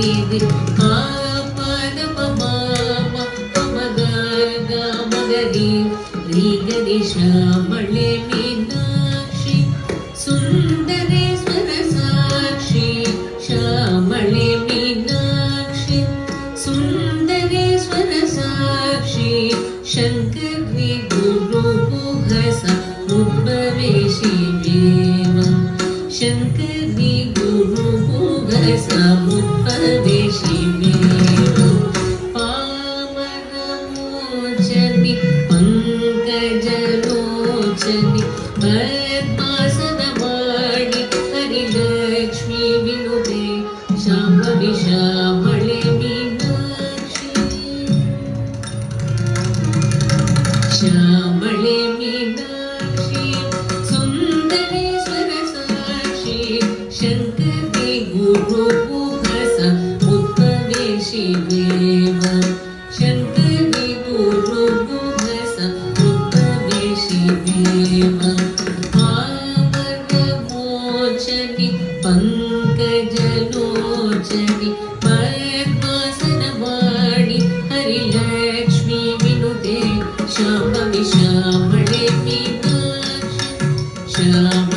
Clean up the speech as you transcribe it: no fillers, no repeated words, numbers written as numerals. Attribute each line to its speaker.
Speaker 1: ನಿಧಿ ಪದ ಮಗರಿ ರೀ ಗರಿ ಶ್ಯಾಮಳೆ ಮೀನಾಕ್ಷಿ ಸುಂದರೇಶ್ವರ ಸಾಕ್ಷಿ ಶ್ಯಾಮಳೆ ಮೀನಾಕ್ಷಿ ಸುಂದರೇಶ್ವರ ಸಾಕ್ಷಿ ಶಂಕರಿ ಗುರು ಗುಹಸ ಉದ್ಭವೇಶಿ ದೇವ ಶಂಕರಿ ಗುರು ಗುಹಸ ಉದ್ಭವೇಶಿ ದೇವ ಪಾಮರಮೋಚನಿ ಪಂಕಜಲೋಚನಿ ಪದ್ಮಾಸನ ಮಾಡಿ ಹರಿಲಕ್ಷ್ಮೀ ವಿನುತೆ ಶಾಂಭವಿ ಶ್ಯಾಮಳೆ ಮೀನಾಕ್ಷಿ ಶ್ಯಾಮಳೆ ಮೀನಾಕ್ಷಿ ಸುಂದರೇಶ್ವರ ಸಾಕ್ಷಿ ಶಂಕರಿ ಗುರು ಗುಹಸ ಉದ್ಭವೇಶಿ ದೇವ ಶಂಕರಿ ಗುರು ಗುಹಸ ಉದ್ಭವೇಶಿ ದೇವ ಪಾವನಮೋಚನಿ ಪಂಕಜಲೋಚನಿ ಪದ್ಮಾಸನ ಮಾಡಿ ಹರಿಲಕ್ಷ್ಮೀ ವಿನುತೆ ಶಾಂಭವಿ ಶ್ಯಾಮಳೆ ಮೀನಾಕ್ಷಿ ಶ್ಯಾಮ